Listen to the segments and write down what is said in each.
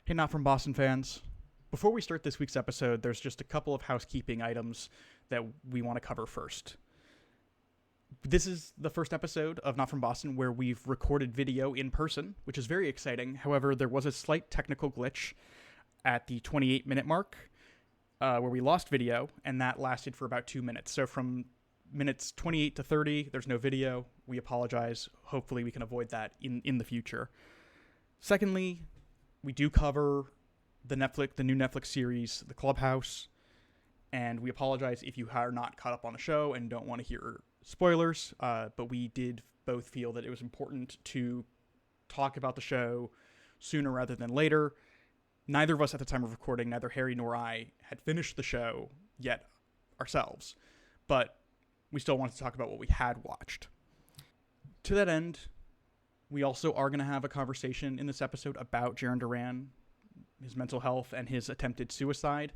Hey, Not From Boston fans. Before we start this week's episode, there's just a couple of housekeeping items that we want to cover first. This is the first episode of Not From Boston where we've recorded video in person, which is very exciting. However, there was a slight technical glitch at the 28-minute mark where we lost video, and that lasted for about 2 minutes. So from minutes 28 to 30, there's no video. We apologize. Hopefully we can avoid that in the future. Secondly, we do cover the new Netflix series, The Clubhouse, and we apologize if you are not caught up on the show and don't want to hear spoilers, but we did both feel that it was important to talk about the show sooner rather than later. Neither of us at the time of recording, neither Harry nor I, had finished the show yet ourselves, but we still wanted to talk about what we had watched. To that end, we also are going to have a conversation in this episode about Jarren Duran, his mental health, and his attempted suicide.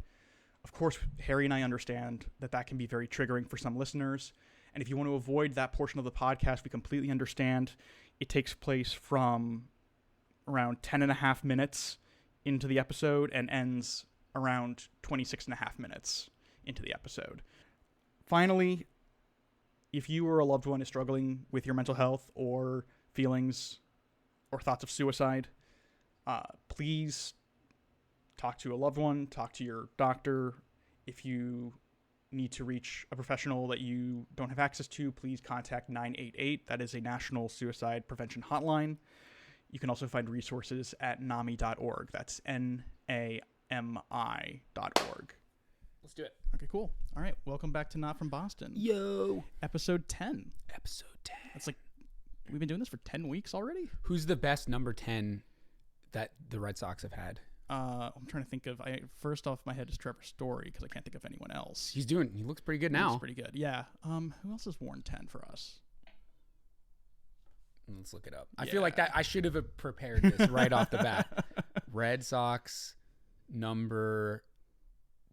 Of course, Harry and I understand that can be very triggering for some listeners. And if you want to avoid that portion of the podcast, we completely understand. It takes place from around 10 and a half minutes into the episode and ends around 26 and a half minutes into the episode. Finally, if you or a loved one is struggling with your mental health or feelings or thoughts of suicide, please talk to a loved one, talk to your doctor. If you need to reach a professional that you don't have access to, please contact 988. That is a national suicide prevention hotline. You can also find resources at NAMI.org. That's NAMI.org. Let's do it. Okay, cool. All right. Welcome back to Not From Boston. Yo. Episode 10. Episode 10. It's like, we've been doing this for 10 weeks already? Who's the best number 10 that the Red Sox have had? I'm trying to think of, first off my head is Trevor Story, because I can't think of anyone else. He looks pretty good now. He looks pretty good, yeah. Who else has worn 10 for us? Let's look it up. I feel like that I should have prepared this right off the bat. Red Sox number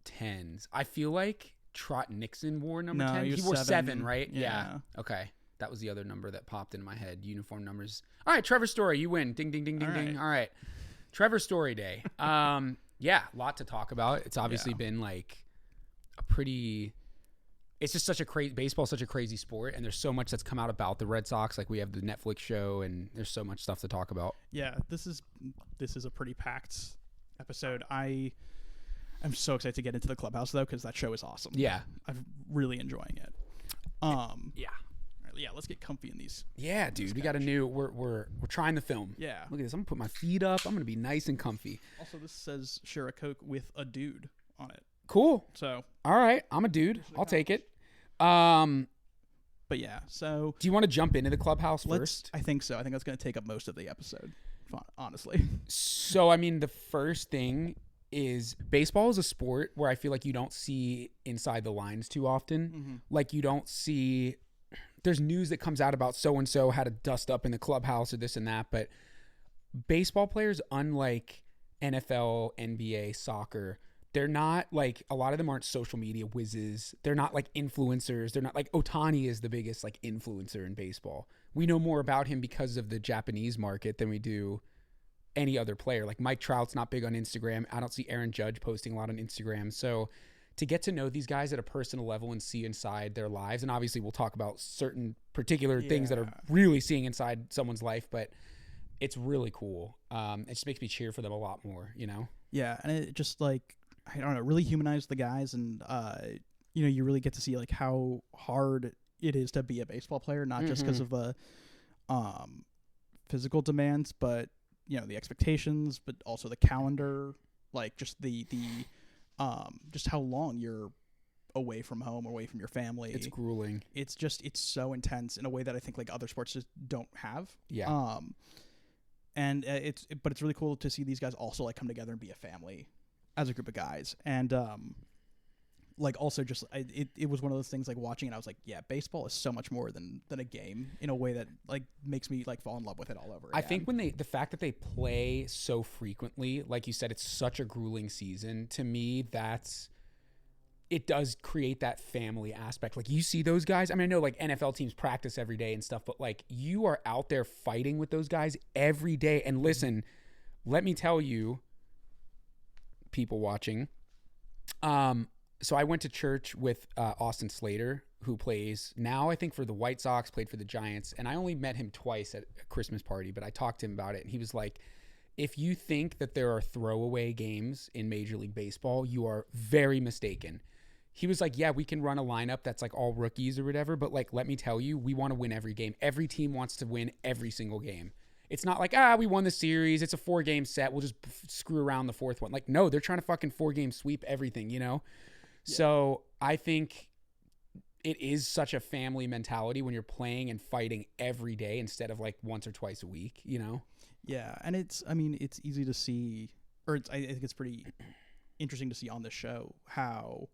10s. I feel like Trot Nixon wore number 10. He wore 7, right? Yeah. Okay. That was the other number that popped into my head. Uniform numbers. All right, Trevor Story, you win. Ding, ding, ding, ding, ding. All right. Trevor Story Day. Yeah, a lot to talk about. It's obviously been like a pretty... It's just such a crazy... Baseball's such a crazy sport, and there's so much that's come out about the Red Sox. Like, we have the Netflix show, and there's so much stuff to talk about. Yeah, this is a pretty packed episode. I'm so excited to get into the Clubhouse, though, because that show is awesome. Yeah. I'm really enjoying it. Yeah. Yeah, let's get comfy in these. Yeah, dude, we got a new. We're trying the film. Yeah, look at this. I'm gonna put my feet up. I'm gonna be nice and comfy. Also, this says share a Coke with a dude on it. Cool. So, all right, I'm a dude. I'll take it. But yeah. So, do you want to jump into the Clubhouse first? I think so. I think that's gonna take up most of the episode. Honestly. So, I mean, the first thing is baseball is a sport where I feel like you don't see inside the lines too often. Mm-hmm. Like, you don't see. There's news that comes out about so-and-so had a dust up in the clubhouse or this and that, but baseball players, unlike NFL, NBA, soccer, they're not like, a lot of them aren't social media whizzes. They're not like influencers. They're not like, Ohtani is the biggest like influencer in baseball. We know more about him because of the Japanese market than we do any other player. Like Mike Trout's not big on Instagram. I don't see Aaron Judge posting a lot on Instagram. So to get to know these guys at a personal level and see inside their lives, and obviously we'll talk about certain particular things that are really seeing inside someone's life, but it's really cool. It just makes me cheer for them a lot more, you know? Yeah, and it just like, I don't know, really humanized the guys, and you really get to see like how hard it is to be a baseball player, not just because of the physical demands, but the expectations, but also the calendar, like just the just how long you're away from home, away from your family. It's grueling. It's so intense in a way that I think like other sports just don't have. Yeah. And it's really cool to see these guys also like come together and be a family as a group of guys. And like also just it was one of those things like watching it, I was like, yeah, baseball is so much more than a game in a way that like makes me like fall in love with it all over again. I think the fact that they play so frequently, like you said, it's such a grueling season. To me, it does create that family aspect. Like you see those guys. I mean, I know like NFL teams practice every day and stuff, but like you are out there fighting with those guys every day. And listen, let me tell you, people watching. So I went to church with Austin Slater, who plays now, I think, for the White Sox, played for the Giants. And I only met him twice at a Christmas party, but I talked to him about it. And he was like, if you think that there are throwaway games in Major League Baseball, you are very mistaken. He was like, yeah, we can run a lineup that's like all rookies or whatever, but like, let me tell you, we want to win every game. Every team wants to win every single game. It's not like, we won the series. It's a 4-game set. We'll just screw around the fourth one. Like, no, they're trying to fucking 4-game sweep everything, you know? Yeah. So I think it is such a family mentality when you're playing and fighting every day instead of like once or twice a week, you know? Yeah. And it's easy to see, or I think it's pretty interesting to see on the show how,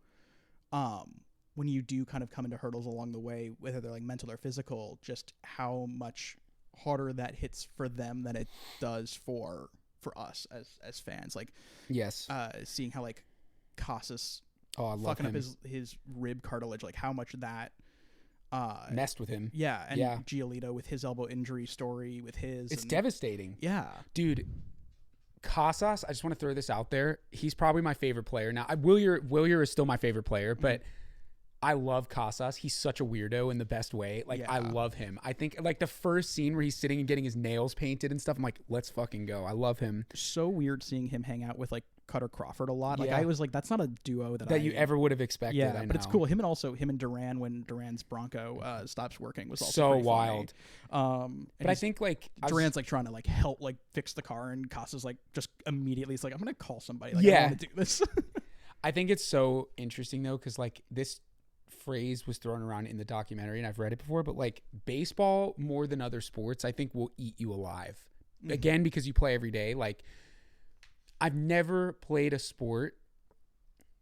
when you do kind of come into hurdles along the way, whether they're like mental or physical, just how much harder that hits for them than it does for us as fans. Like, yes, seeing how like Casas fucking up his rib cartilage, like how much that messed with him. Yeah, and Giolito with his elbow injury story with his. It's devastating. Yeah, dude. Casas, I just want to throw this out there. He's probably my favorite player. Now, Wilyer is still my favorite player, but I love Casas. He's such a weirdo in the best way. Like, I love him. I think, like, the first scene where he's sitting and getting his nails painted and stuff, I'm like, let's fucking go. I love him. So weird seeing him hang out with, like, Cutter Crawford a lot. Like, I was like, that's not a duo that you ever would have expected. Yeah, but it's cool. Him and Duran, when Duran's Bronco stops working, was also so pretty wild. But I think, like, Duran's like trying to like help like fix the car, and Casas like just immediately is like, I'm gonna call somebody. Like, I want to do this. I think it's so interesting though, because like this phrase was thrown around in the documentary, and I've read it before, but like baseball more than other sports, I think, will eat you alive. Again, because you play every day. Like, I've never played a sport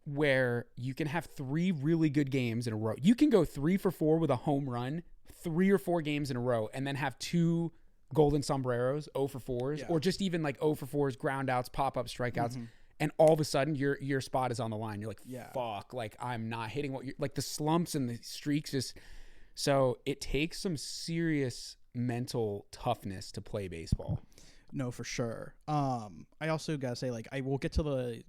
where you can have 3 really good games in a row. You can go 3 for 4 with a home run 3 or 4 games in a row, and then have 2 golden sombreros, 0 for 4s, or just even like 0 for 4s, ground outs, pop-up strikeouts. And all of a sudden your spot is on the line. You're like, fuck, like I'm not hitting what you're like, the slumps and the streaks just, so it takes some serious mental toughness to play baseball. No, for sure. I also gotta say, like, I will get to the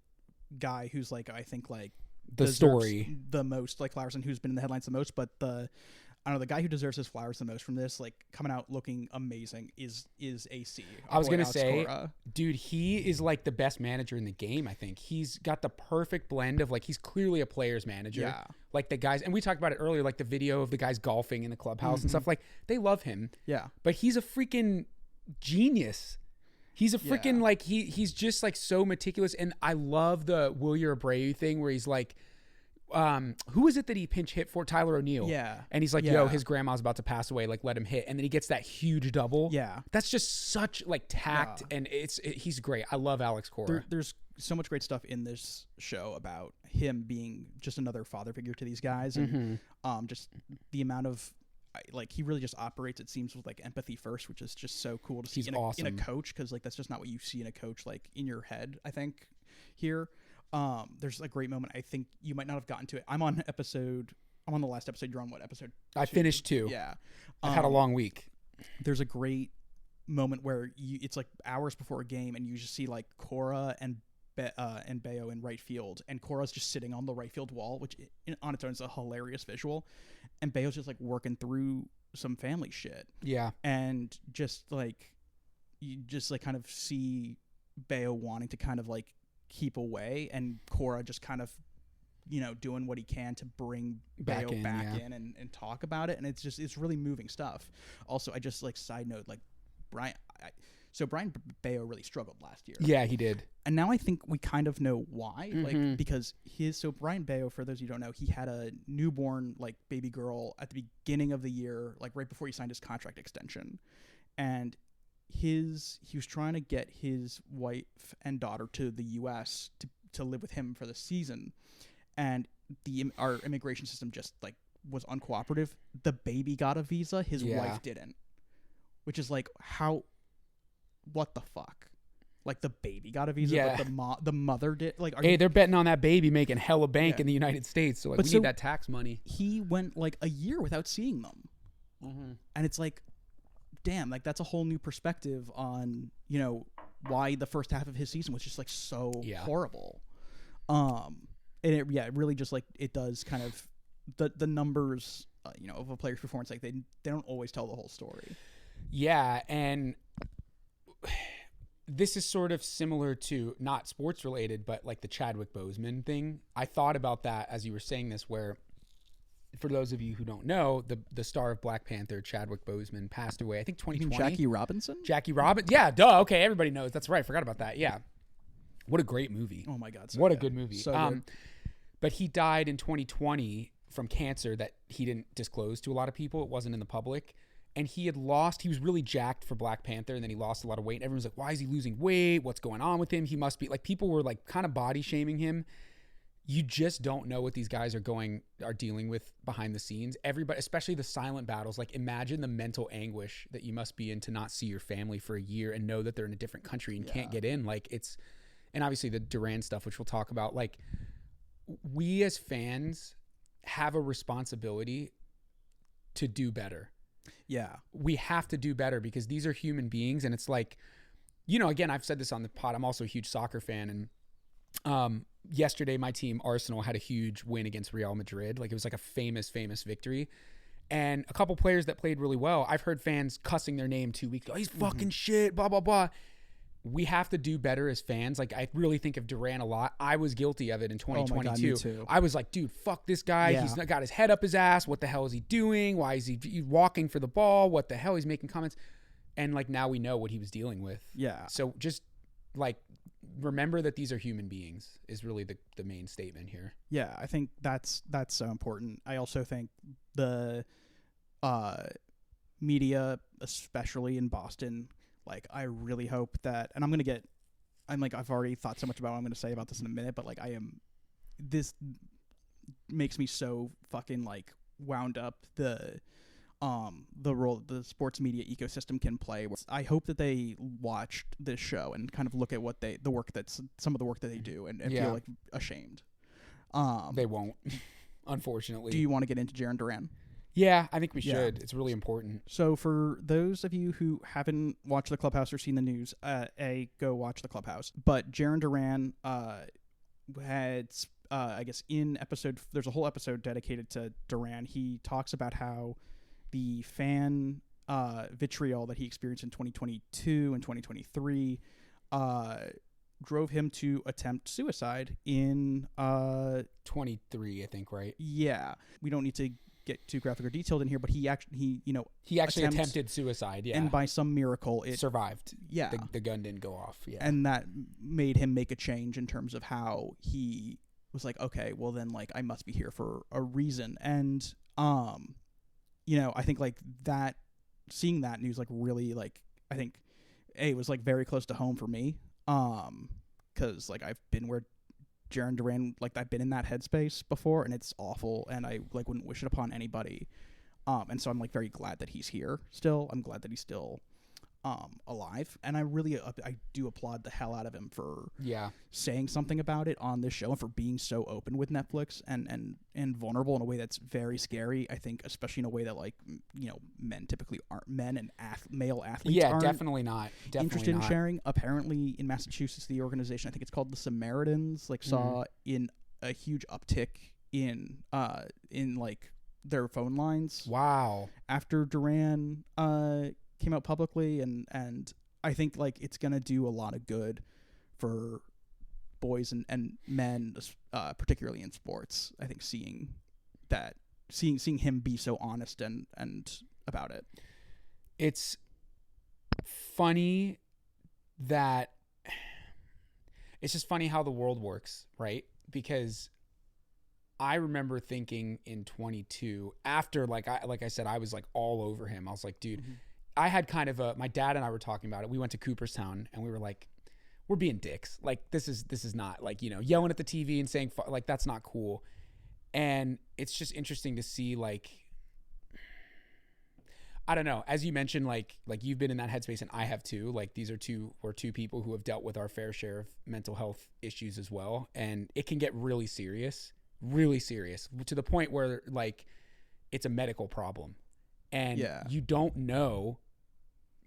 guy who's like, I think like the story the most, like flowers, and who's been in the headlines the most, but the guy who deserves his flowers the most from this, like coming out looking amazing, is AC. I was gonna say, dude, he is like the best manager in the game. I think he's got the perfect blend of like, he's clearly a player's manager. Yeah. Like the guys, and we talked about it earlier, like the video of the guys golfing in the clubhouse and stuff. Like, they love him. Yeah. But he's a freaking genius. He's a freaking like he's just like so meticulous, and I love the Wilyer Abreu thing where he's like, who is it that he pinch hit for? Tyler O'Neill. Yeah. And he's like, yo, his grandma's about to pass away, like let him hit, and then he gets that huge double. Yeah. That's just such like tact, and he's great. I love Alex Cora. There's so much great stuff in this show about him being just another father figure to these guys, and just the amount of, like, he really just operates, it seems, with like empathy first, which is just so cool to see in a coach, because like that's just not what you see in a coach, like in your head, I think, here. There's a great moment. I think you might not have gotten to it. I'm on the last episode. You're on what episode? I finished 2. Yeah. I've had a long week. There's a great moment where it's like hours before a game, and you just see like Cora and Bayo in right field, and Cora's just sitting on the right field wall, which on its own is a hilarious visual, and Bayo's just like working through some family shit. Yeah. And just like, you just like kind of see Bayo wanting to kind of like keep away, and Cora just kind of, you know, doing what he can to bring Bayo back in and talk about it, and it's really moving stuff. Also, I just like, side note, like Brian Bayo really struggled last year. Yeah, he did. And now I think we kind of know why. Like, because Brian Bayo, for those of you who don't know, he had a newborn, like, baby girl at the beginning of the year, like right before he signed his contract extension. And he was trying to get his wife and daughter to the U.S. to live with him for the season. And our immigration system just like was uncooperative. The baby got a visa, his wife didn't. Which is like, what the fuck? Like, the baby got a visa, but the mother did. Like, they're betting on that baby making hella bank in the United States, so like, we need that tax money. He went like a year without seeing them, and it's like, damn, like that's a whole new perspective on, you know, why the first half of his season was just like so horrible. And it really just like it does kind of the numbers, of a player's performance. Like they don't always tell the whole story. Yeah, and this is sort of similar to not sports related, but like the Chadwick Boseman thing. I thought about that as you were saying this, where for those of you who don't know, the star of Black Panther, Chadwick Boseman, passed away. I think 2020. Jackie Robinson. Yeah, duh. Okay, everybody knows. That's right. Forgot about that. Yeah, what a great movie. Oh my God, what a good movie. So good. But he died in 2020 from cancer that he didn't disclose to a lot of people. It wasn't in the public. And he was really jacked for Black Panther, and then he lost a lot of weight. And everyone's like, why is he losing weight? What's going on with him? He must be like, people were like kind of body shaming him. You just don't know what these guys are dealing with behind the scenes. Everybody, especially the silent battles, like imagine the mental anguish that you must be in to not see your family for a year and know that they're in a different country and can't get in. Like and obviously the Duran stuff, which we'll talk about, like we as fans have a responsibility to do better. Yeah. We have to do better because these are human beings. And it's like, again, I've said this on the pod. I'm also a huge soccer fan. And yesterday, my team, Arsenal, had a huge win against Real Madrid. Like it was like a famous victory. And a couple players that played really well, I've heard fans cussing their name 2 weeks ago. He's fucking shit, blah, blah, blah. We have to do better as fans. Like I really think of Duran a lot. I was guilty of it in 2022. Oh my God, me too. I was like, dude, fuck this guy. Yeah. He's not got his head up his ass. What the hell is he doing? Why is he walking for the ball? What the hell? He's making comments. And like now we know what he was dealing with. Yeah. So just like remember that these are human beings is really the main statement here. Yeah, I think that's so important. I also think the media, especially in Boston, like I really hope that, and I've already thought so much about what I'm going to say about this in a minute, but like this makes me so fucking like wound up the role the sports media ecosystem can play. I hope that they watched this show and kind of look at some of the work that they do and feel like ashamed. They won't, unfortunately. Do you want to get into Jarren Duran? Yeah, I think we should. Yeah. It's really important. So for those of you who haven't watched the Clubhouse or seen the news, go watch the Clubhouse. But Jarren Duran had, I guess, there's a whole episode dedicated to Duran. He talks about how the fan vitriol that he experienced in 2022 and 2023 drove him to attempt suicide in 23, I think, right? Yeah. We don't need to get too graphic or detailed in here, but he actually attempted suicide. Yeah, and by some miracle it survived. Yeah, the gun didn't go off. Yeah, and that made him make a change in terms of how he was like, okay, well then like I must be here for a reason. And I think like that, seeing that news like really like I think it was like very close to home for me, because like I've been where Jarren Duran, like I've been in that headspace before, and it's awful, and I like wouldn't wish it upon anybody. And so I'm like very glad that he's here still. I'm glad that he's still alive, and I do applaud the hell out of him for saying something about it on this show and for being so open with Netflix and vulnerable in a way that's very scary. I think especially in a way that like men typically aren't, men and male athletes aren't definitely not interested in sharing. Apparently in Massachusetts, the organization, I think it's called the Samaritans, like saw in a huge uptick in like their phone lines. Wow. After Duran came out publicly, and I think like it's gonna do a lot of good for boys and men, particularly in sports. I think seeing him be so honest and about it. It's funny that it's just funny how the world works, right? Because I remember thinking in 22 after like I said, I was like all over him. I was like, dude. I had kind of my dad and I were talking about it. We went to Cooperstown and we were like, we're being dicks. Like this is not like, yelling at the TV and saying like, that's not cool. And it's just interesting to see like, I don't know, as you mentioned, like you've been in that headspace and I have too. Like these are two people who have dealt with our fair share of mental health issues as well. And it can get really serious to the point where like it's a medical problem. And you don't know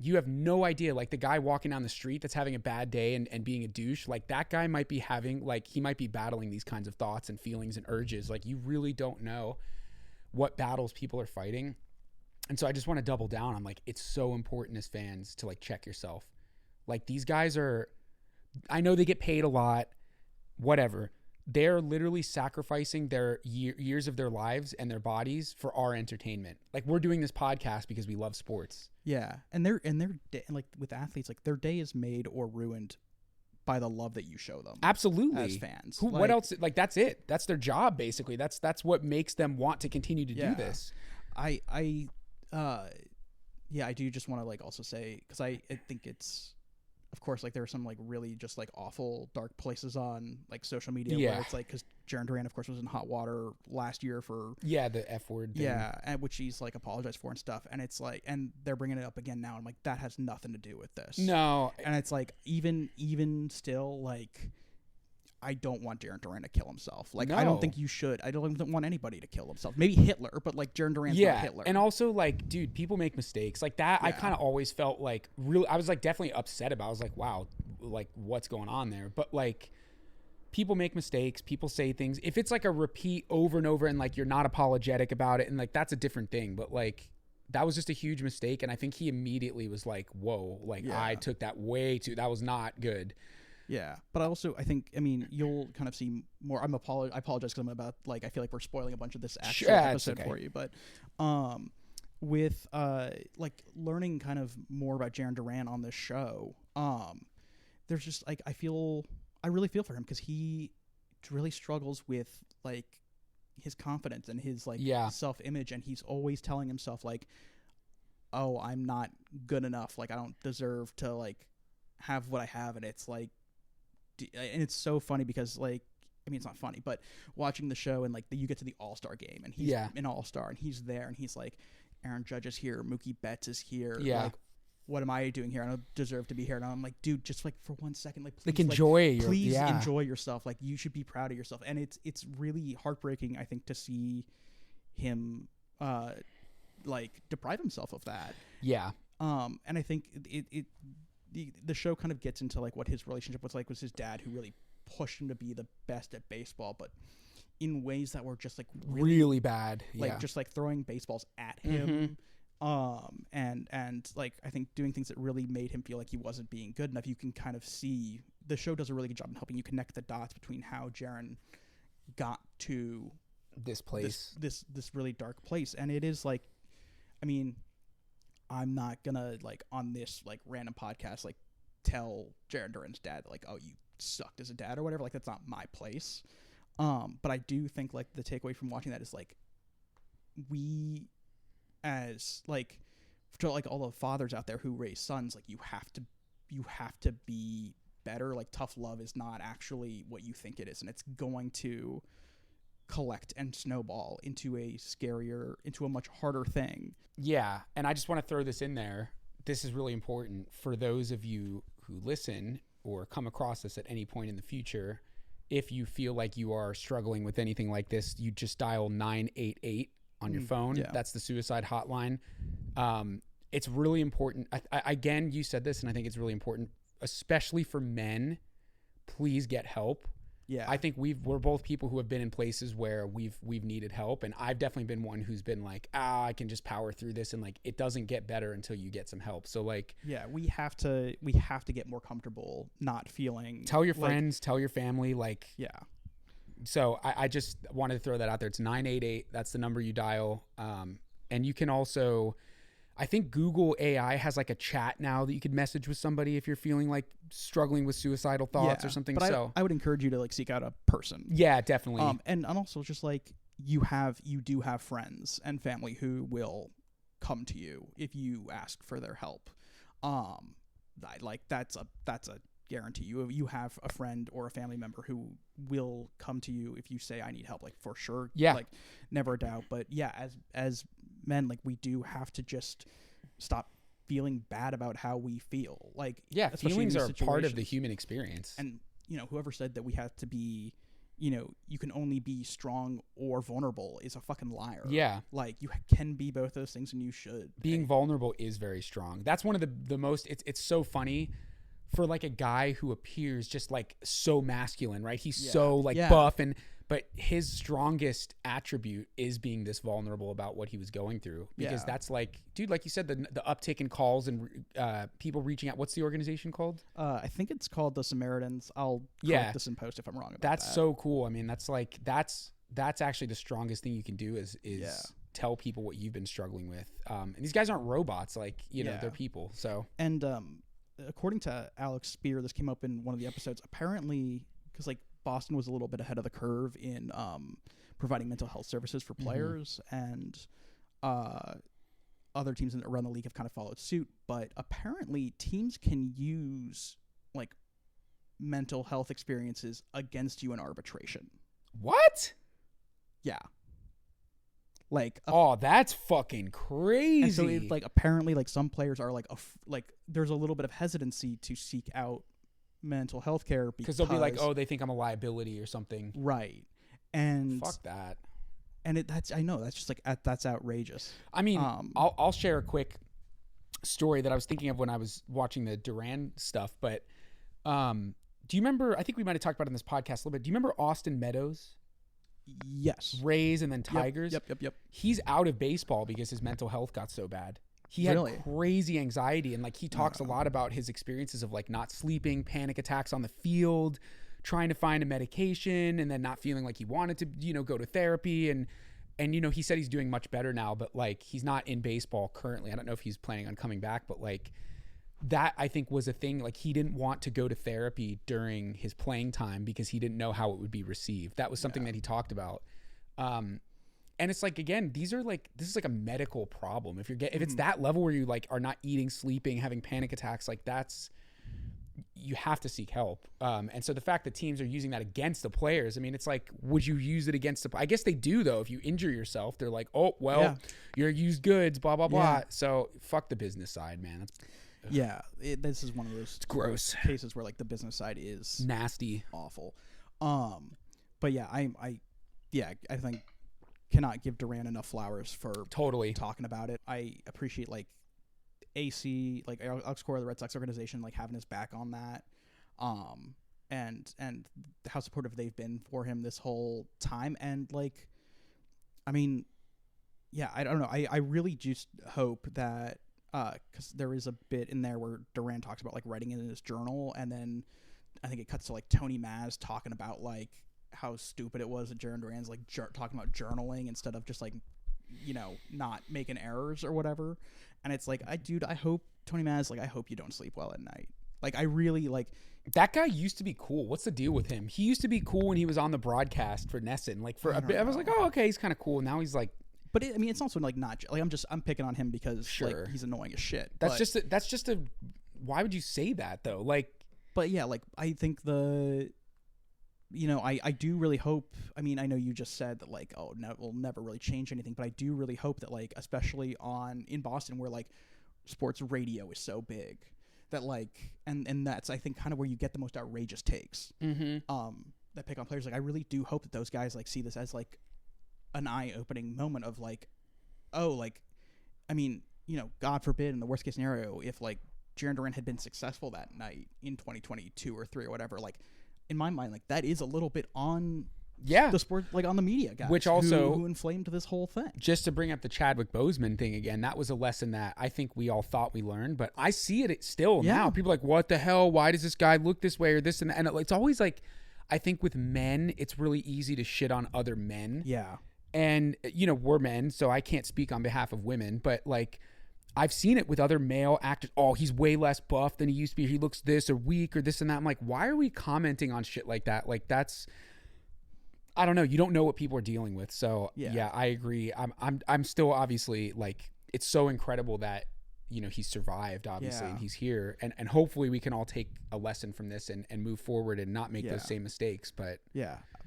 you have no idea. Like the guy walking down the street that's having a bad day and being a douche, like that guy might be having, like he might be battling these kinds of thoughts and feelings and urges. Like you really don't know what battles people are fighting. And so I just want to double down on like, it's so important as fans to like check yourself. Like these guys are, I know they get paid a lot, whatever. They're literally sacrificing their years of their lives and their bodies for our entertainment. Like we're doing this podcast because we love sports. Yeah, and their day, like with athletes, like their day is made or ruined by the love that you show them. Absolutely, as fans. What else? Like that's it. That's their job, basically. That's what makes them want to continue to do this. I do just want to like also say, because I think it's, of course, like there are some like really just like awful dark places on like social media where it's like, because Jarren Duran, of course, was in hot water last year for the F word thing. and which he's like apologized for and stuff, and it's like, and they're bringing it up again now. I'm like, that has nothing to do with this. No, and it's like even still, like I don't want Jarren Duran to kill himself. Like I don't think you should. I don't want anybody to kill themselves. Maybe Hitler, but like Jarren Duran's not Hitler. And also like, dude, people make mistakes like that. I kind of always felt like really, I was like definitely upset about. I was like, wow, like what's going on there? But like, people make mistakes. People say things. If it's like a repeat over and over, and like you're not apologetic about it, and like that's a different thing. But like, that was just a huge mistake, and I think he immediately was like, whoa, like I took that way too. That was not good. Yeah, but I think, I mean, you'll kind of see more. I apologize because I'm about, like, I feel like we're spoiling a bunch of this actual episode for you. But with like learning kind of more about Jarren Duran on this show, there's just like I really feel for him, because he really struggles with like his confidence and his like self-image, and he's always telling himself like, oh, I'm not good enough, like I don't deserve to like have what I have. And it's like, and it's so funny because like, I mean, it's not funny, but watching the show and like you get to the All-Star game and he's an All-Star and he's there and he's like, Aaron Judge is here, Mookie Betts is here, like what am I doing here? I don't deserve to be here. And I'm like, dude, just like for 1 second, like please, enjoy yourself. Like you should be proud of yourself. And it's really heartbreaking, I think, to see him like deprive himself of that. Yeah. And I think the show kind of gets into like what his relationship was like with his dad, who really pushed him to be the best at baseball, but in ways that were just like really bad, like just like throwing baseballs at him. And like I think doing things that really made him feel like he wasn't being good enough. You can kind of see the show does a really good job in helping you connect the dots between how Jarren got to this place, this really dark place. And it is like, I mean, I'm not gonna like on this like random podcast like tell Jarren Duran's dad like, oh, you sucked as a dad or whatever. Like that's not my place. But I do think like the takeaway from watching that is like, we as like, to like all the fathers out there who raise sons, like you have to be better. Like tough love is not actually what you think it is, and it's going to collect and snowball into a much harder thing. Yeah, and I just want to throw this in there. This is really important for those of you who listen or come across this at any point in the future. If you feel like you are struggling with anything like this, you just dial 988 on your phone. Yeah. That's the suicide hotline. It's really important. Again, you said this, and I think it's really important, especially for men. Please get help. Yeah, I think we're both people who have been in places where we've needed help, and I've definitely been one who's been like, I can just power through this, and like it doesn't get better until you get some help. So like, yeah, we have to get more comfortable not feeling. Tell your friends, tell your family, like, yeah. So I just wanted to throw that out there. It's 988. That's the number you dial, and you can also. I think Google AI has like a chat now that you could message with somebody if you're feeling like struggling with suicidal thoughts or something. But so I would encourage you to like seek out a person. Yeah, definitely. And also just like you do have friends and family who will come to you if you ask for their help. Like that's a guarantee. You have a friend or a family member who will come to you if you say I need help, like for sure. Yeah. Like never a doubt. But yeah, as men, like we do have to just stop feeling bad about how we feel. Like, yeah, feelings are part of the human experience. And whoever said that we have to be, you can only be strong or vulnerable is a fucking liar. Yeah. Like, you can be both those things, and you should. Being vulnerable is very strong. That's one of the most, it's so funny for like a guy who appears just like so masculine, right? He's so like buff, but his strongest attribute is being this vulnerable about what he was going through, because that's like, dude, like you said, the uptick in calls and people reaching out. What's the organization called? I think it's called the Samaritans. I'll correct this in post if I'm wrong about that's that. So cool. I mean, that's like, that's actually the strongest thing you can do is tell people what you've been struggling with. And these guys aren't robots, like, they're people. So, and according to Alex Spear, this came up in one of the episodes, apparently, because like Boston was a little bit ahead of the curve in providing mental health services for players, and other teams around the league have kind of followed suit. But apparently teams can use like mental health experiences against you in arbitration. What? Yeah. Like, that's fucking crazy. And so it, like, apparently, like, some players are like, there's a little bit of hesitancy to seek out mental health care because they'll be like, oh, they think I'm a liability or something, right? And fuck that. And that's just like, that's outrageous. I mean, I'll share a quick story that I was thinking of when I was watching the Duran stuff. But do you remember? I think we might have talked about it in this podcast a little bit. Do you remember Austin Meadows? Yes. Rays and then Tigers. Yep. He's out of baseball because his mental health got so bad. He had crazy anxiety, and like he talks a lot about his experiences of like not sleeping, panic attacks on the field, trying to find a medication, and then not feeling like he wanted to, go to therapy. And he said he's doing much better now, but like he's not in baseball currently. I don't know if he's planning on coming back, but like that I think was a thing. Like he didn't want to go to therapy during his playing time because he didn't know how it would be received. That was something that he talked about. And it's like, again, this is like a medical problem. If it's that level where you like are not eating, sleeping, having panic attacks, like you have to seek help. And so the fact that teams are using that against the players, I mean, it's like, would you use it against I guess they do though. If you injure yourself, they're like, oh, well, you're used goods, blah, blah, blah. So fuck the business side, man. This is one of those gross cases where like the business side is nasty, awful. But yeah, I think cannot give Duran enough flowers for talking about it. I appreciate like AC, like Alex Cora, the Red Sox organization, like having his back on that, and how supportive they've been for him this whole time. And like, I mean, I don't know. I really just hope that because there is a bit in there where Duran talks about like writing it in his journal, and then I think it cuts to like Tony Maz talking about like how stupid it was that Jarren Duran's like talking about journaling instead of just like, not making errors or whatever. And it's like, I hope Tony Maz, like, I hope you don't sleep well at night. Like, I really like that guy used to be cool. What's the deal with him? He used to be cool when he was on the broadcast for Nesson. Like for a bit, I was like, oh, okay, he's kind of cool. Now he's like, but it's also like not like I'm picking on him because like he's annoying as shit. That's just a why would you say that though? Like, but yeah, like I think I do really hope, I mean, I know you just said that like, oh, no, we'll never really change anything, but I do really hope that like, especially in Boston where like sports radio is so big that like, and that's, I think, kind of where you get the most outrageous takes, that pick on players. Like, I really do hope that those guys like see this as like an eye-opening moment of like, oh, like, I mean, God forbid in the worst case scenario, if like Jarren Duran had been successful that night in 2022 or 3 or whatever, like, in my mind, like that is a little bit on the sport, like on the media guys, which also who inflamed this whole thing. Just to bring up the Chadwick Boseman thing again, that was a lesson that I think we all thought we learned, but I see it still now. People are like, what the hell? Why does this guy look this way or this and that? And it's always like, I think with men, it's really easy to shit on other men. Yeah. And, we're men, so I can't speak on behalf of women, but like, I've seen it with other male actors. Oh, he's way less buff than he used to be. He looks this or weak or this and that. I'm like, why are we commenting on shit like that? Like that's, I don't know. You don't know what people are dealing with. So yeah, I agree. I'm still obviously like, it's so incredible that, he's survived obviously and he's here and hopefully we can all take a lesson from this and move forward and not make those same mistakes. But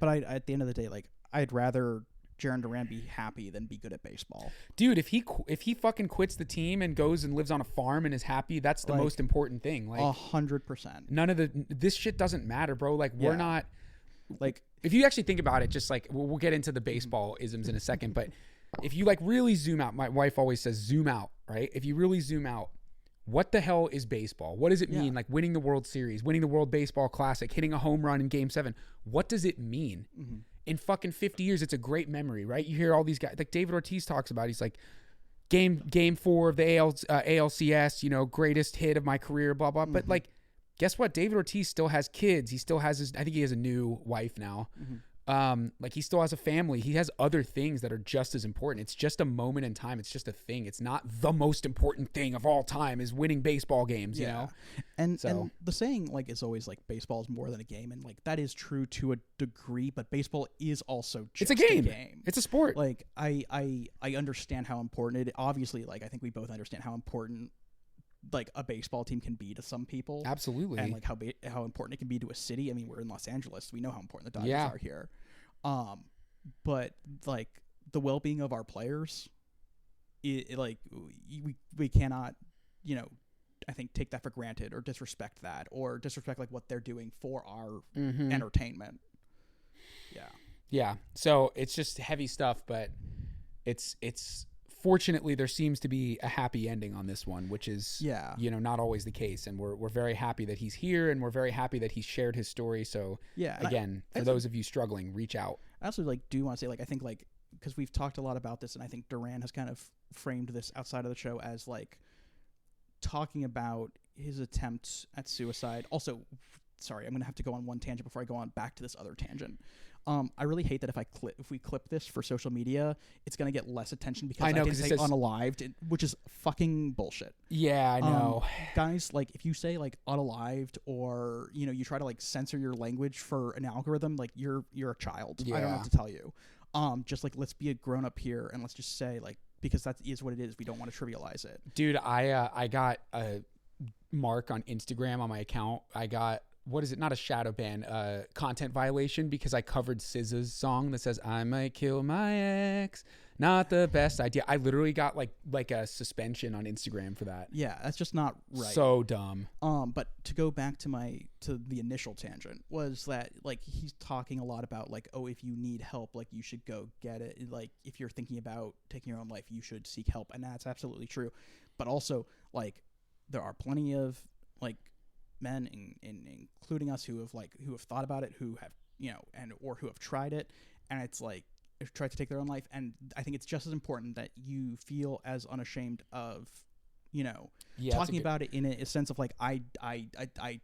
at the end of the day, like I'd rather Jarren Duran be happy than be good at baseball. Dude, if he fucking quits the team and goes and lives on a farm and is happy, that's the most important thing. Like 100%. None of this shit doesn't matter, bro. Like we're not Like, if you actually think about it, just like we'll get into the baseball isms in a second, but if you like really zoom out, my wife always says zoom out, right? If you really zoom out, what the hell is baseball? What does it mean? Like winning the World Series, winning the World Baseball Classic, hitting a home run in Game 7. What does it mean? Mm-hmm. In fucking 50 years, it's a great memory, right? You hear all these guys, like David Ortiz talks about, he's like, Game 4 of the ALCS, you know, greatest hit of my career, blah, blah. Mm-hmm. But like, guess what? David Ortiz still has kids. He still has I think he has a new wife now. Mm-hmm. Like he still has a family. He has other things that are just as important. It's just a moment in time. It's just a thing. It's not the most important thing of all time is winning baseball games, you know? And the saying like is always like baseball is more than a game. And like that is true to a degree, but baseball is also just it's a game. It's a sport. Like I understand how important it obviously like I think we both understand how important like a baseball team can be to some people. Absolutely. And like how important it can be to a city. I mean, we're in Los Angeles. We know how important the Dodgers are here. But like the well-being of our players, like we cannot, you know, I think take that for granted or disrespect that or disrespect like what they're doing for our entertainment. Yeah. So it's just heavy stuff, but it's fortunately, there seems to be a happy ending on this one, which is, you know, not always the case. And we're very happy that he's here, and we're very happy that he shared his story. So, again, for those of you struggling, reach out. I also like do want to say, like, I think, like, because we've talked a lot about this, and I think Duran has kind of framed this outside of the show as, like, talking about his attempts at suicide. Also, sorry, I'm going to have to go on one tangent before I go on back to this other tangent. I really hate that if we clip this for social media, it's gonna get less attention because I didn't say unalived, which is fucking bullshit. Yeah, I know. Guys, like if you say like unalived or you know you try to like censor your language for an algorithm, like you're a child. I don't know what to tell you. Just like let's be a grown up here and let's just say like because that is what it is. We don't want to trivialize it. Dude, I got a mark on Instagram on my account. I got. What is it? Not a shadow ban, content violation because I covered SZA's song that says "I might kill my ex." Not the best idea. I literally got like a suspension on Instagram for that. Yeah, that's just not right. So dumb. But to go back to the initial tangent was that like he's talking a lot about like if you need help like you should go get it. Like if you're thinking about taking your own life, you should seek help, and that's absolutely true. But also like there are plenty of like men including us who have thought about it, who have or who have tried it, and it's like tried to take their own life. And I think it's just as important that you feel as unashamed of talking about it in a sense of like I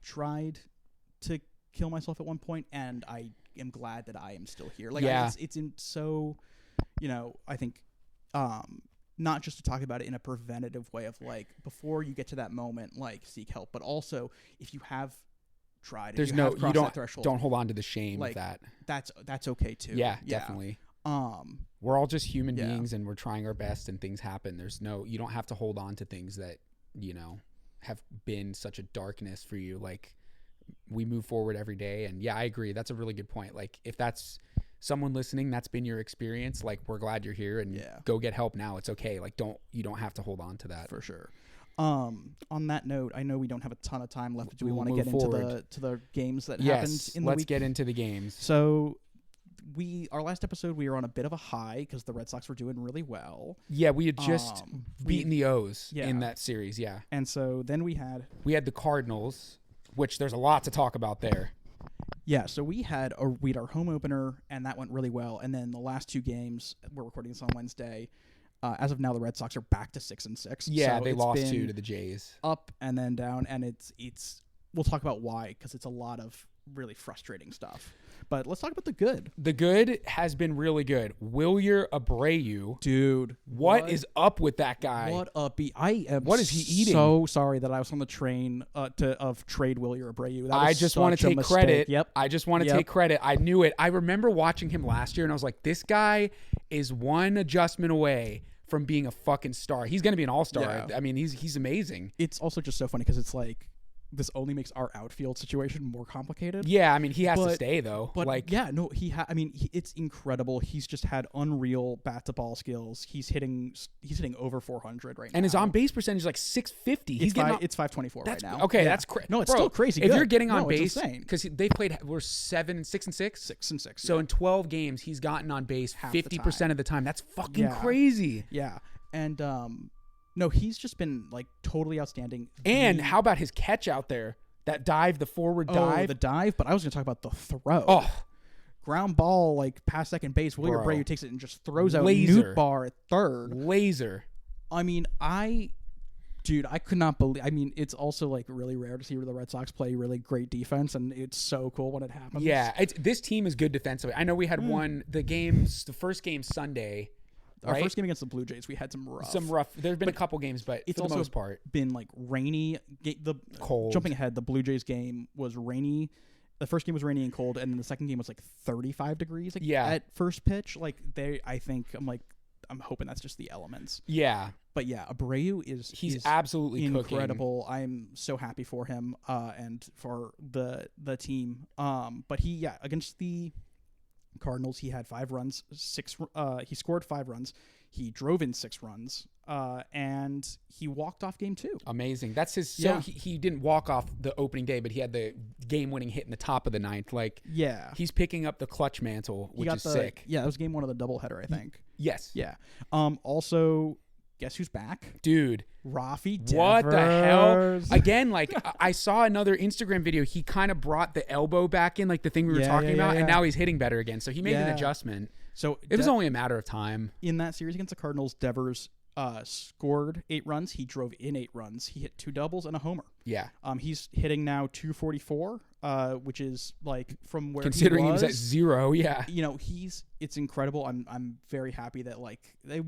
tried to kill myself at one point and I am glad that I am still here. Like it's in so I think not just to talk about it in a preventative way of like before you get to that moment, like seek help, but also if you have tried, you don't hold on to the shame like, of that. That's okay too. Yeah, definitely. We're all just human beings and we're trying our best and things happen. You don't have to hold on to things that, have been such a darkness for you. Like we move forward every day. And I agree. That's a really good point. Like if that's someone listening, that's been your experience. Like we're glad you're here and go get help now. It's okay. Like you don't have to hold on to that. For sure. On that note, I know we don't have a ton of time left. Do we want to get into the games that happened in the week? Let's get into the games. So our last episode, we were on a bit of a high because the Red Sox were doing really well. Yeah, we had just beaten the O's in that series. Yeah. And so then we had the Cardinals, which there's a lot to talk about there. Yeah, so we had our home opener, and that went really well. And then the last two games, we're recording this on Wednesday. As of now, the Red Sox are back to 6-6. Yeah, so they lost 2 to the Jays. Up and then down, and it's. We'll talk about why because it's a lot of really frustrating stuff. But let's talk about the good. The good has been really good. Wilyer Abreu, dude, what is up with that guy? What a beat! I am. What is he eating? So sorry that I was on the train of trade Wilyer Abreu. I just want to take credit. Yep. I just want to take credit. I knew it. I remember watching him last year, and I was like, this guy is one adjustment away from being a fucking star. He's going to be an all-star. Yeah. I mean, he's amazing. It's also just so funny because it's like this only makes our outfield situation more complicated. Yeah, I mean, he has to stay though. But like, yeah, no, it's incredible. He's just had unreal bat to ball skills. He's hitting over 400 right now, and his on base percentage is like 650. It's 524 right now. Okay, yeah. that's crazy. No, it's still crazy. If good. you're getting on base, because they played, we're 6 and 6. 6 and 6. So in 12 games, he's gotten on base 50% of the time. That's fucking crazy. Yeah, and no, he's just been like totally outstanding. And how about his catch out there? That dive, the forward dive. The dive, but I was going to talk about the throw. Oh. Ground ball, like past second base. Willie Abreu takes it and just throws out Laser. Newt Bar at third. Laser. I mean, I could not believe. I mean, it's also like really rare to see the Red Sox play really great defense, and it's so cool when it happens. Yeah, this team is good defensively. I know we had the first game Sunday. Our first game against the Blue Jays, we had some rough. There's been a couple games, but it's for the also most part been like rainy. Cold. Jumping ahead, the Blue Jays game was rainy. The first game was rainy and cold, and then the second game was like 35 degrees. Like, at first pitch, like I'm hoping that's just the elements. Yeah. But yeah, Abreu he's absolutely incredible. Cooking. I'm so happy for him and for the team. But against the Cardinals, he had 5 runs, he scored 5 runs. He drove in 6 runs, and he walked off game 2. Amazing. That's his. So he didn't walk off the opening day, but he had the game-winning hit in the top of the 9th. Like, he's picking up the clutch mantle, which is sick. Yeah, that was game 1 of the doubleheader, I think. Yes. Yeah. Also, guess who's back? Dude. Rafi Devers. What the hell? Again, like, I saw another Instagram video. He kind of brought the elbow back in, like the thing we were talking about, and now he's hitting better again. So he made an adjustment. So it was only a matter of time. In that series against the Cardinals, Devers scored 8 runs. He drove in 8 runs. He hit 2 doubles and a homer. Yeah. He's hitting now 244, which is like from where considering he was at 0. Yeah. You know, it's incredible. I'm very happy that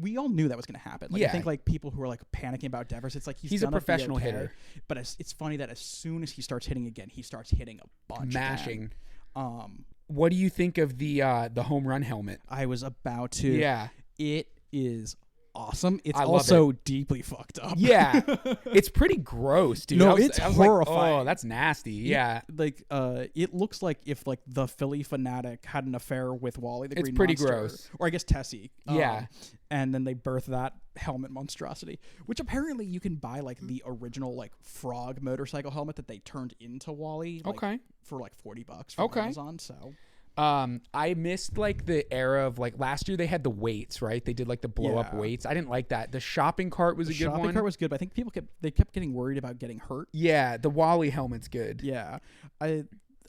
we all knew that was going to happen. Like, I think like people who are like panicking about Devers, it's like he's a professional hitter. But it's funny that as soon as he starts hitting again, he starts hitting a bunch. Mashing. Again. What do you think of the home run helmet? I was about to. Yeah. It is awesome. It's also deeply fucked up. Yeah. It's pretty gross, dude. No, it's horrifying. Like, oh, that's nasty. Yeah. It looks like if like the Philly fanatic had an affair with Wally the Green Monster. It's pretty gross. Or I guess Tessie. Yeah. And then they birthed that helmet monstrosity, which apparently you can buy like the original like frog motorcycle helmet that they turned into Wally. Like, for like $40 from Amazon. So. I missed like the era of like last year they had the weights, right? They did like the blow up weights. I didn't like that. The shopping cart was a good one. The shopping cart was good, but I think people kept getting worried about getting hurt. Yeah, the Wally helmet's good. Yeah. I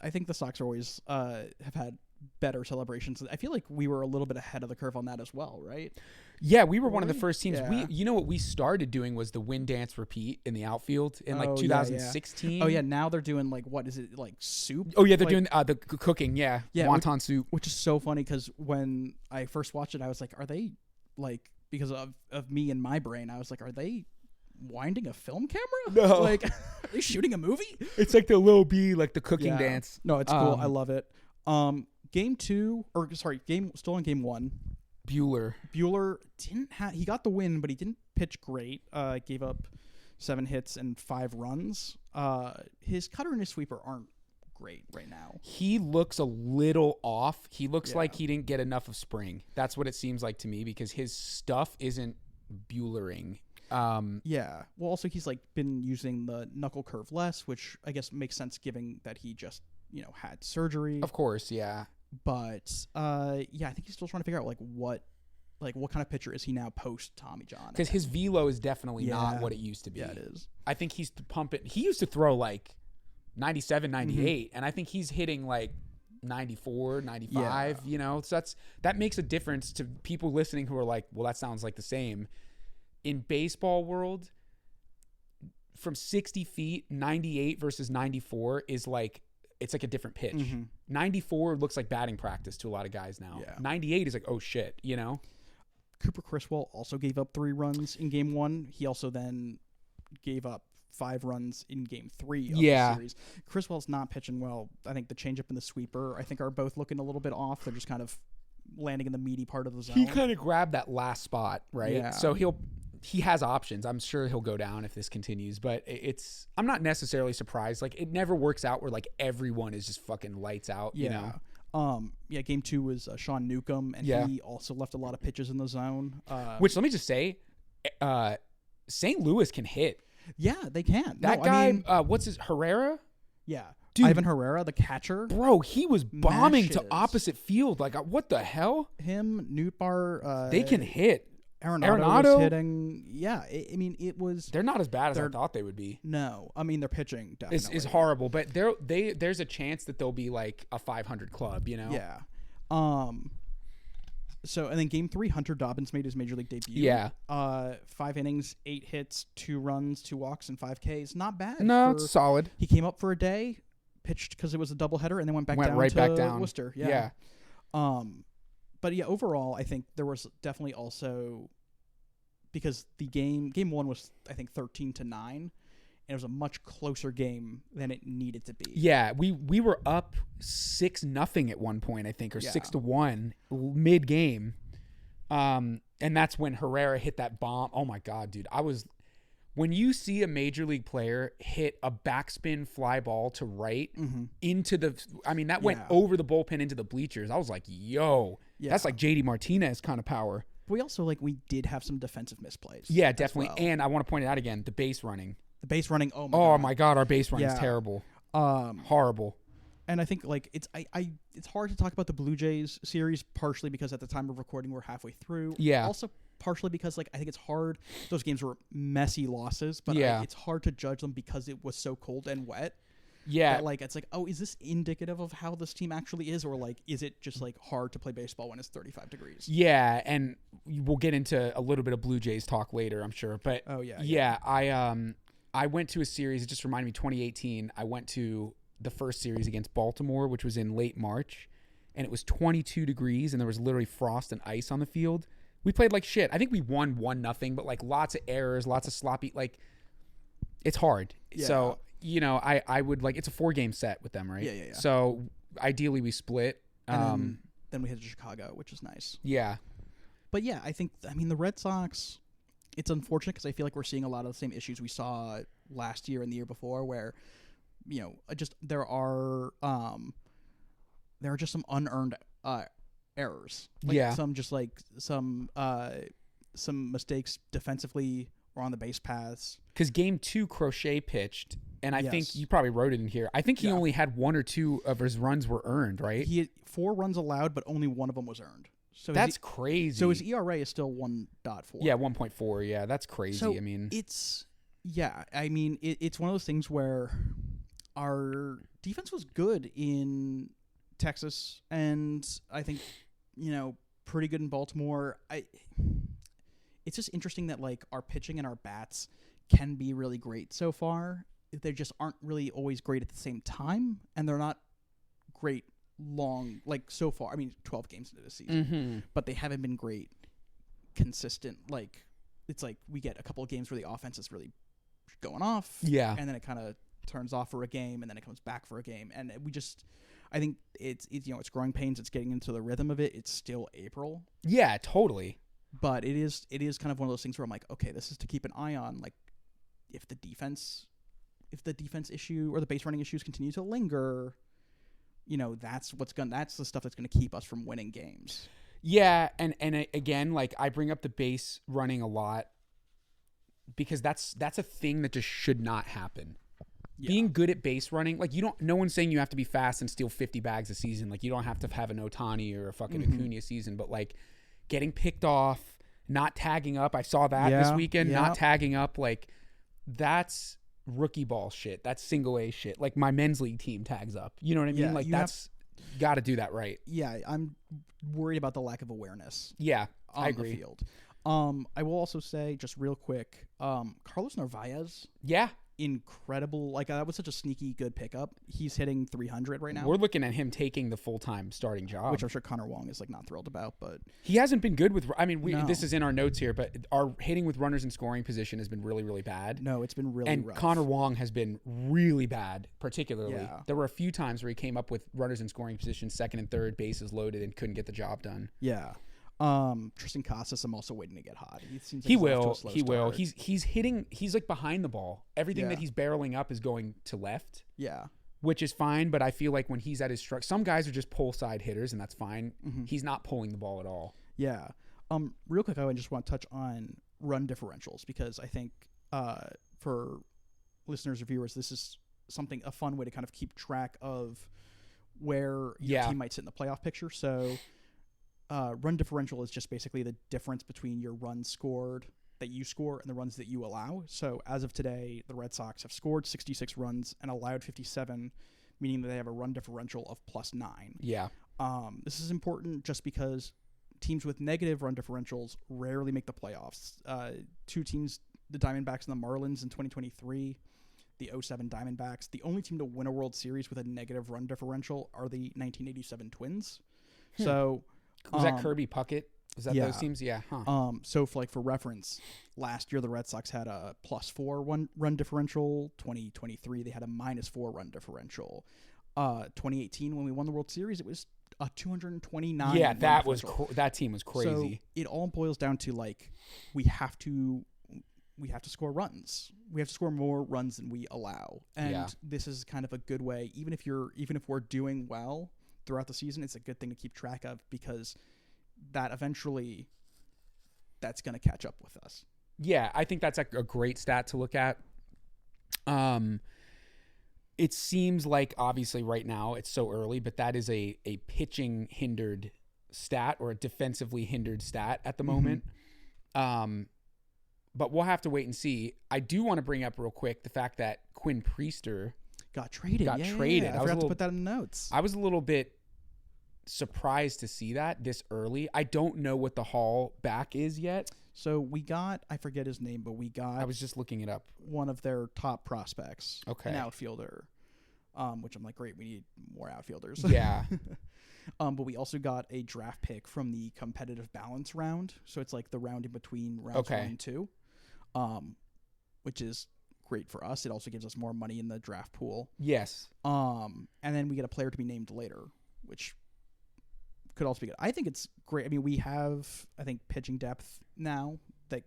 think the Sox are always have had better celebrations. I feel like we were a little bit ahead of the curve on that as well, right? Yeah, we were one of the first teams. Yeah. You know what we started doing was the win, dance, repeat in the outfield in like 2016. Oh yeah, now they're doing like what is it like soup? Oh yeah, they're doing the cooking. Yeah, wonton soup, which is so funny because when I first watched it, I was like, are they like because of me and my brain? I was like, are they winding a film camera? No, like are they shooting a movie? It's like the Lil B, like the cooking dance. No, it's cool. I love it. Game 1. Buehler he got the win, but he didn't pitch great. Gave up 7 hits and 5 runs. His cutter and his sweeper aren't great right now. He looks a little off. He looks like he didn't get enough of spring. That's what it seems like to me because his stuff isn't Buehlering. Yeah. Well, also he's like been using the knuckle curve less, which I guess makes sense given that he just, had surgery. Of course, yeah. But I think he's still trying to figure out what kind of pitcher is he now post Tommy John? Because his velo is definitely not what it used to be. Yeah, it is. I think he's pumping. He used to throw like 97, 98, and I think he's hitting like 94, 95. So that makes a difference to people listening who are like, well, that sounds like the same. In baseball world, from 60 feet, 98 versus 94 is like. It's like a different pitch. 94 looks like batting practice to a lot of guys now. Yeah. 98 is like, oh shit, Cooper Criswell also gave up 3 runs in game 1. He also then gave up 5 runs in game 3 of the series. Criswell's not pitching well. I think the changeup and the sweeper, I think, are both looking a little bit off. They're just kind of landing in the meaty part of the zone. He kind of grabbed that last spot, right? Yeah. So he has options. I'm sure he'll go down if this continues, but I'm not necessarily surprised. Like, it never works out where like everyone is just fucking lights out, you know? Game 2 was Sean Newcomb, and he also left a lot of pitches in the zone. Which, let me just say, St. Louis can hit. Yeah, they can. That guy, what's his, Herrera? Yeah. Dude, Ivan Herrera, the catcher. Bro, he was bombing to opposite field. Like, what the hell? Him, Nootbaar. They can hit. Arenado was hitting. Yeah, I mean, it was. They're not as bad as I thought they would be. No, I mean, their pitching definitely is horrible, but there's a chance that they'll be like a 500 club, you know? Yeah. So, and then game 3, Hunter Dobbins made his major league debut. Yeah. 5 innings, 8 hits, 2 runs, 2 walks, and 5 Ks. Not bad. No, it's solid. He came up for a day, pitched because it was a doubleheader, and then went right back down. Worcester. Yeah. But yeah, overall, I think there was definitely also, because the game 1 was, I think, 13-9, and it was a much closer game than it needed to be. Yeah, we were up 6-0 at one point, I think, or 6-1 mid game, and that's when Herrera hit that bomb. Oh my god, dude! When you see a major league player hit a backspin fly ball to right into the, I mean, that went over the bullpen into the bleachers. I was like, yo, that's like JD Martinez kind of power. But we did have some defensive misplays. Yeah, definitely. Well. And I want to point it out again, the base running. The base running, oh my god, our base running is terrible. Horrible. And I think like it's hard to talk about the Blue Jays series, partially because at the time of recording we're halfway through. Yeah. Also partially because like I think it's hard. Those games were messy losses, but it's hard to judge them because it was so cold and wet. Yeah. That, like, it's like, oh, is this indicative of how this team actually is, or like is it just like hard to play baseball when it's 35 degrees? Yeah, and we'll get into a little bit of Blue Jays talk later, I'm sure. But I went to a series. It just reminded me, 2018. I went to the first series against Baltimore, which was in late March, and it was 22 degrees, and there was literally frost and ice on the field. We played like shit. I think we won 1-0, but like lots of errors, lots of sloppy. Like, it's hard. Yeah. So, you know, I would like, it's a 4-game set with them, right? Yeah. So ideally we split. And then we headed to Chicago, which is nice. Yeah. But yeah, I mean, the Red Sox, it's unfortunate because I feel like we're seeing a lot of the same issues we saw last year and the year before, where, you know, there are just some unearned errors. Like some mistakes defensively or on the base paths. Because game 2, Crochet pitched, and I think you probably wrote it in here. I think he only had 1 or 2 of his runs were earned, right? He had 4 runs allowed, but only 1 of them was earned. So that's crazy. So his ERA is still 1.4. Yeah, 1.4. Yeah, that's crazy. So I mean, it's one of those things where our defense was good in Texas, and I think, you know, pretty good in Baltimore. It's just interesting that like our pitching and our bats can be really great so far. They just aren't really always great at the same time, and they're not great long, like so far. I mean, 12 games into the season, but they haven't been great, consistent. Like, it's like we get a couple of games where the offense is really going off, and then it kind of turns off for a game, and then it comes back for a game, and I think it's you know, it's growing pains. It's getting into the rhythm of it. It's still April. Yeah, totally. But it is kind of one of those things where I'm like, okay, this is to keep an eye on. Like, if the defense issue or the base running issues continue to linger, you know, that's the stuff that's gonna keep us from winning games. Yeah, and again, like, I bring up the base running a lot because that's a thing that just should not happen. Yeah. Being good at base running, like, no one's saying you have to be fast and steal 50 bags a season. Like, you don't have to have an Ohtani or a fucking Acuna season, but like getting picked off, not tagging up. I saw that this weekend, not tagging up. Like, that's rookie ball shit. That's single A shit. Like, my men's league team tags up. You know what I mean? Yeah, like, that's got to do that right. Yeah, I'm worried about the lack of awareness. Yeah, I agree. The field. I will also say, just real quick, Carlos Narvaez. Yeah. Incredible. Like, that was such a sneaky good pickup. He's hitting 300 right now. We're looking at him taking the full-time starting job, which I'm sure Connor Wong is like not thrilled about, but he hasn't been good with, I mean, this is in our notes here, but our hitting with runners in scoring position has been really, really bad. No, it's been really rough. Connor Wong has been really bad, particularly. There were a few times where he came up with runners in scoring position, second and third, bases loaded, and couldn't get the job done. Yeah. Tristan Casas, I'm also waiting to get hot. He seems like He he's off to will. a slow He will. start. He's hitting. He's like behind the ball. Everything Yeah. that he's barreling up is going to left, Yeah. which is fine. But I feel like when he's at his struck, some guys are just pull side hitters, and that's fine. Mhm. He's not pulling the ball at all. Yeah. Real quick, I just want to touch on run differentials because I think for listeners or viewers, this is a fun way to kind of keep track of where your team might sit in the playoff picture. So run differential is just basically the difference between your runs scored that you score and the runs that you allow. So as of today, the Red Sox have scored 66 runs and allowed 57, meaning that they have a run differential of +9. Yeah. This is important just because teams with negative run differentials rarely make the playoffs. Two teams, the Diamondbacks and the Marlins in 2023, the 07 Diamondbacks. The only team to win a World Series with a negative run differential are the 1987 Twins. So was that Kirby Puckett? Was that yeah. those teams? Yeah. Huh. So for reference, last year the Red Sox had a +4 run differential. 2023 they had a -4 run differential. 2018 when we won the World Series, it was a 229. Yeah, that that team was crazy. So it all boils down to we have to score runs. We have to score more runs than we allow, and this is kind of a good way. Even if we're doing well throughout the season, it's a good thing to keep track of because that eventually that's going to catch up with us. Yeah, I think that's a great stat to look at. It seems like obviously right now it's so early, but that is a pitching hindered stat or a defensively hindered stat at the moment. But we'll have to wait and see. I do want to bring up real quick the fact that Quinn Priester got traded. I forgot to put that in the notes. I was a little bit surprised to see that this early. I don't know what the haul back is yet. So we got, I forget his name, but I was just looking it up. One of their top prospects, okay, an outfielder, which I'm like, great, we need more outfielders. Yeah. But we also got a draft pick from the competitive balance round. So it's like the round in between rounds 1 and 2, which is great for us. It also gives us more money in the draft pool. Yes. And then we get a player to be named later, which could also be good. I think it's great. I mean, we have, I think, pitching depth now that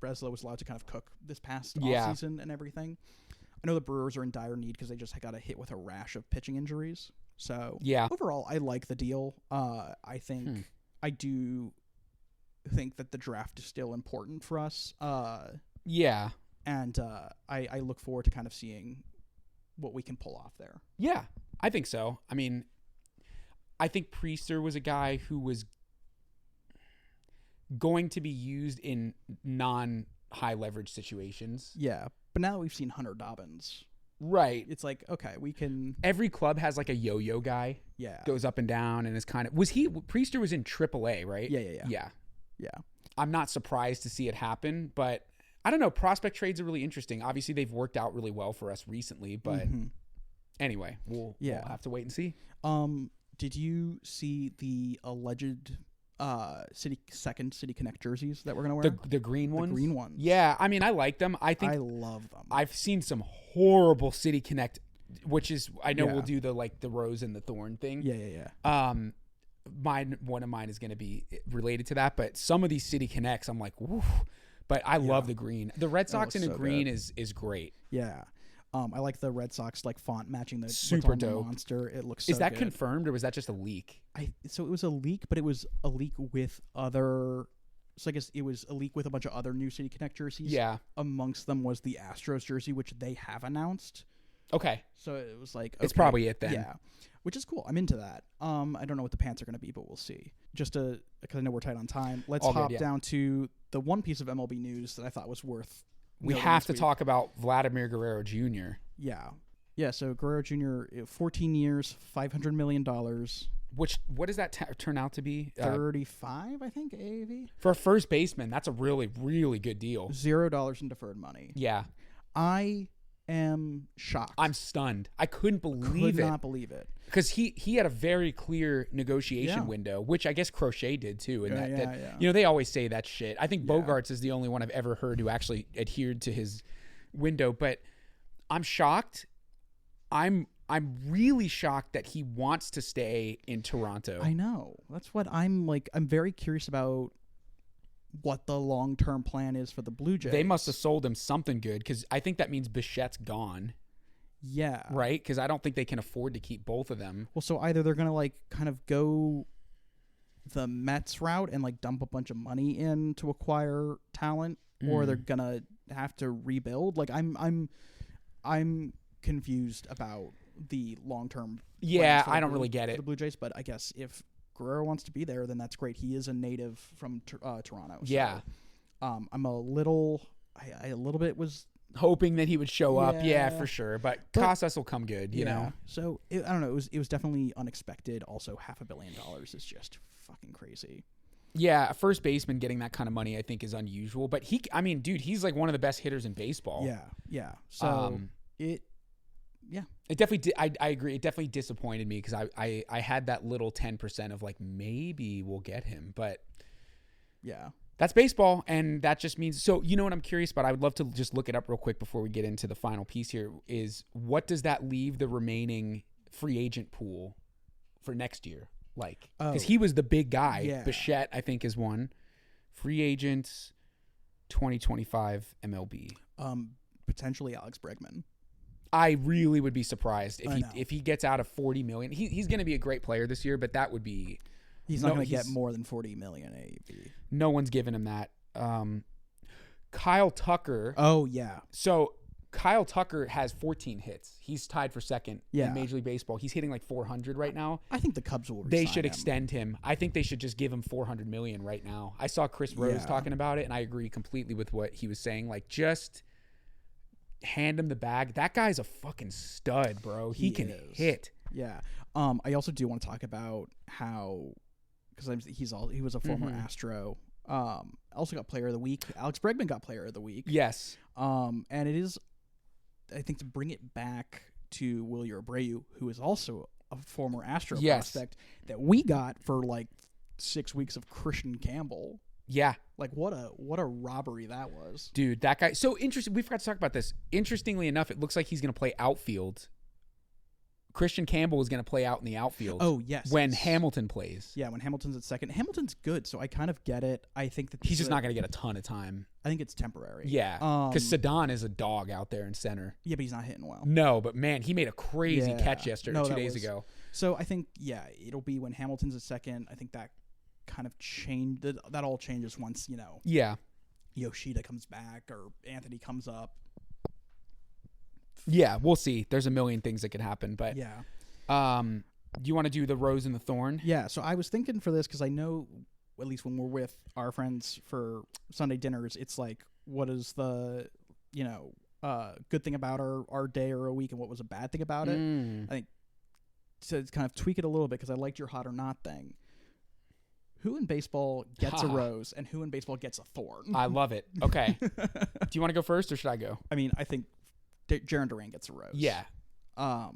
Breslow was allowed to kind of cook this past offseason and everything. I know the Brewers are in dire need because they just got hit with a rash of pitching injuries. So overall, I like the deal. I think I do think that the draft is still important for us. And I look forward to kind of seeing what we can pull off there. Yeah, I think so. I mean, I think Priester was a guy who was going to be used in non-high leverage situations. Yeah, but now we've seen Hunter Dobbins. Right. It's like, okay, we can... Every club has like a yo-yo guy. Yeah. Goes up and down and is kind of... Priester was in AAA, right? Yeah. I'm not surprised to see it happen, but I don't know. Prospect trades are really interesting. Obviously, they've worked out really well for us recently, but anyway, we'll have to wait and see. Did you see the alleged City Connect jerseys that we're gonna wear? The green ones? The green ones. Yeah, I mean, I like them. I love them. I've seen some horrible City Connect, which is we'll do the rose and the thorn thing. Yeah. One of mine is going to be related to that, but some of these City Connects, I'm like, woof. But I love the green. The Red Sox in the green is great. Yeah. I like the Red Sox font matching the super dope monster. It looks so Is that good. confirmed or was that just a leak? So it was a leak, but it was a leak with other. So I guess it was a leak with a bunch of other new City Connect jerseys. Yeah. Amongst them was the Astros jersey, which they have announced. Okay. So it was like, it's probably it then. Yeah. Which is cool. I'm into that. I don't know what the pants are going to be, but we'll see. Because I know we're tight on time. Let's hop down to the one piece of MLB news that I thought was worth. We have to talk about Vladimir Guerrero Jr. Yeah. So Guerrero Jr. 14 years, $500 million. What does that turn out to be? 35, I think, AAV. For a first baseman, that's a really, really good deal. $0 in deferred money. Yeah. I am shocked. I'm stunned. I couldn't believe it. Could not believe it. Because he had a very clear negotiation window, which I guess Crochet did too. And they always say that shit. I think Bogarts is the only one I've ever heard who actually adhered to his window. But I'm shocked. I'm I'm really shocked that he wants to stay in Toronto. I know. That's what I'm like. I'm very curious about what the long-term plan is for the Blue Jays. They must have sold him something good, because I think that means Bichette's gone. Yeah. Right? Because I don't think they can afford to keep both of them. Well, so either they're going to like kind of go the Mets route and like dump a bunch of money in to acquire talent, or they're going to have to rebuild. Like I'm confused about the long-term. Yeah, I don't really get it. The Blue Jays, but I guess if Guerrero wants to be there, then that's great. He is a native from Toronto. So, Yeah. I'm a little bit was hoping that he would show up. Yeah, Yeah. for sure. But Casas will come good, you know? So I don't know. It was definitely unexpected. Also, $500 million is just fucking crazy. Yeah, a first baseman getting that kind of money, I think, is unusual. But he's like one of the best hitters in baseball. Yeah. So It definitely, I agree. It definitely disappointed me, because I had that little 10% of like, maybe we'll get him, but yeah, that's baseball. And that just means, so you know what I'm curious about? I would love to just look it up real quick before we get into the final piece here, is what does that leave the remaining free agent pool for next year? Like, because he was the big guy. Yeah. Bichette, I think, is one. Free agents 2025 MLB. Potentially Alex Bregman. I really would be surprised I know. if he gets out of $40 million. He's going to be a great player this year, but that would be. He's not going to get more than $40 million AAV. No one's giving him that. Kyle Tucker. Oh yeah. So Kyle Tucker has 14 hits. He's tied for second Yeah. in Major League Baseball. He's hitting like 400 right now. I think the Cubs will. They re-sign should him. extend him. I think they should just give him $400 million right now. I saw Chris Rose talking about it, and I agree completely with what he was saying. Like, just hand him the bag. That guy's a fucking stud, bro. He can hit. Yeah. I also do want to talk about how, because he was a former Astro. Also got Player of the Week. Alex Bregman got Player of the Week. Yes. And it is, I think, to bring it back to Willie Abreu, who is also a former Astro prospect that we got for like 6 weeks of Christian Campbell. Yeah. Like what a robbery that was. Dude, that guy. So interesting. We forgot to talk about this. Interestingly enough, it looks like he's going to play outfield. Christian Campbell is going to play out in the outfield. Oh, yes. When Hamilton plays. Yeah, when Hamilton's at second. Hamilton's good, so I kind of get it. I think that he's just not going to get a ton of time. I think it's temporary. Yeah, because Sedon is a dog out there in center. Yeah, but he's not hitting well. No, but man, he made a crazy catch yesterday, 2 days ago. So I think, it'll be when Hamilton's at second. I think that kind of changed. That all changes once, Yoshida comes back or Anthony comes up. Yeah, we'll see. There's a million things that could happen, but yeah. Do you want to do the rose and the thorn? Yeah. So I was thinking for this because I know, at least when we're with our friends for Sunday dinners, it's like, what is the, good thing about our day or a week, and what was a bad thing about it? I think to kind of tweak it a little bit, because I liked your hot or not thing. Who in baseball gets a rose and who in baseball gets a thorn? I love it. Okay. Do you want to go first or should I go? I mean, I think Jarren Duran gets a rose. Yeah. I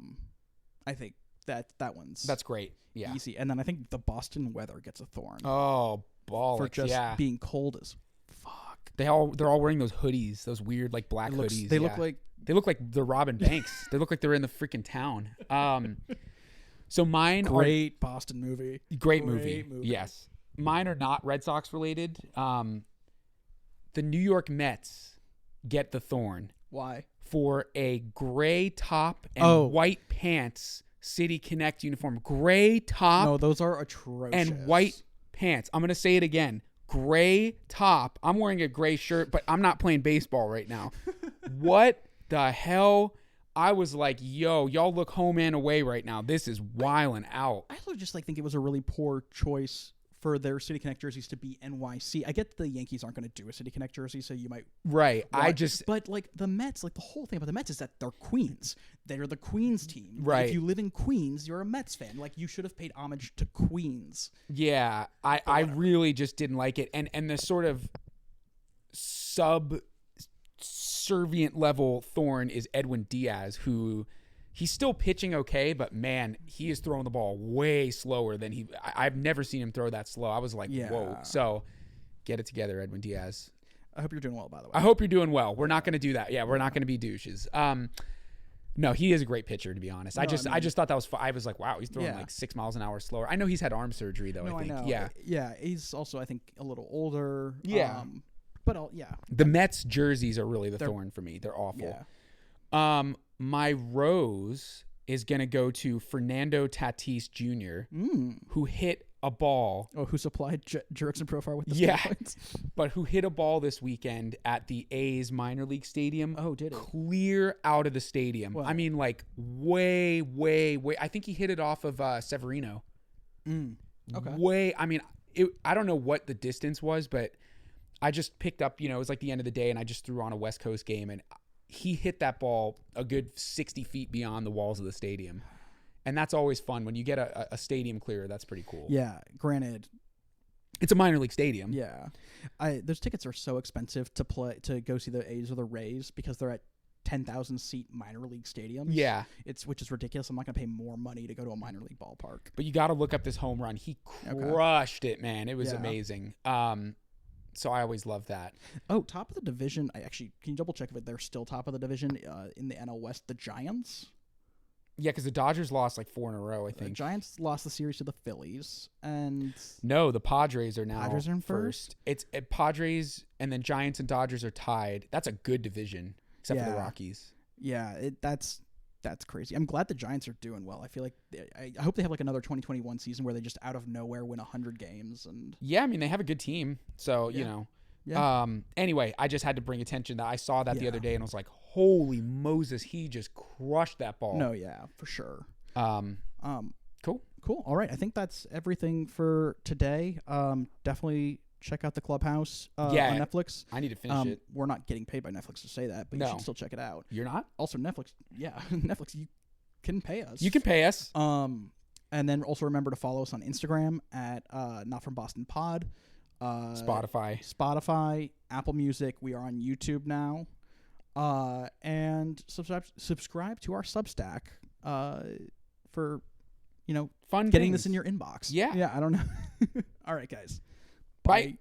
think that one's that's great. Yeah. Easy. And then I think the Boston weather gets a thorn. Oh, bollocks. For just being cold as fuck. They're all wearing those hoodies, those weird like black hoodies. They look like they're robbing banks. They look like they're in the freaking town. So mine great Boston movie. Great movie. Yes. Mine are not Red Sox related. The New York Mets get the thorn. Why? For a gray top and white pants City Connect uniform. Gray top. No, those are atrocious. And white pants. I'm going to say it again. Gray top. I'm wearing a gray shirt, but I'm not playing baseball right now. What the hell? I was like, yo, y'all look home and away right now. This is wilding out. I also just think it was a really poor choice for their City Connect jerseys to be NYC. I get the Yankees aren't going to do a City Connect jersey, so you might... Right. But, like, the Mets, like, the whole thing about the Mets is that they're Queens. They're the Queens team. Right. If you live in Queens, you're a Mets fan. Like, you should have paid homage to Queens. Yeah. I really just didn't like it. And the sort of subservient level thorn is Edwin Diaz, who... He's still pitching okay, but man, he is throwing the ball way slower than I've never seen him throw that slow. I was like, whoa. So get it together, Edwin Diaz. I hope you're doing well, by the way. I hope you're doing well. We're not going to do that. Yeah, we're not going to be douches. No, he is a great pitcher, to be honest. No, I just thought that was I was like, wow, he's throwing Yeah. like 6 miles an hour slower. I know he's had arm surgery though, No, I think. know. Yeah. Yeah, he's also, I think, a little older. Yeah. Yeah. The Mets jerseys are really the They're- thorn for me. They're awful. Yeah. My rose is going to go to Fernando Tatis Jr., who hit a ball. Oh, who supplied Jurickson Profile with the Yeah. steroids? But who hit a ball this weekend at the A's minor league stadium. Oh, did it? Clear out of the stadium. Wow. I mean, like, way. I think he hit it off of Severino. Okay. I mean, I don't know what the distance was, but I just picked up, it was like the end of the day, and I just threw on a West Coast game, and he hit that ball a good 60 feet beyond the walls of the stadium. And that's always fun. When you get a stadium clear, that's pretty cool. Yeah, granted. It's a minor league stadium. Yeah. Those tickets are so expensive to go see the A's or the Rays because they're at 10,000 seat minor league stadiums. Yeah. Which is ridiculous. I'm not going to pay more money to go to a minor league ballpark. But you got to look up this home run. He crushed it, man. It was amazing. So I always love that. Oh, top of the division. Can you double check if they're still top of the division in the NL West? The Giants. Yeah, because the Dodgers lost like 4 in a row, I think. The Giants lost the series to the Phillies, and no, the Padres are now Padres are in first. It's Padres, and then Giants and Dodgers are tied. That's a good division, except for the Rockies. Yeah, that's crazy. I'm glad the Giants are doing well. I feel like I hope they have like another 2021 season where they just out of nowhere win 100 games. And yeah, I mean they have a good team, so you know. Yeah. Anyway, I just had to bring attention that I saw that the other day and I was like, holy Moses, he just crushed that ball. No, yeah, for sure. Cool. All right. I think that's everything for today. Definitely check out the Clubhouse on Netflix. I need to finish it. We're not getting paid by Netflix to say that, but you should still check it out. You're not? Also, Netflix. Yeah, Netflix, you can pay us. You can pay us. And then also remember to follow us on Instagram at Not From Boston Pod. Spotify, Apple Music. We are on YouTube now. And subscribe to our Substack for, fun getting things. this in your inbox. Yeah. Yeah, I don't know. All right, guys. Bye.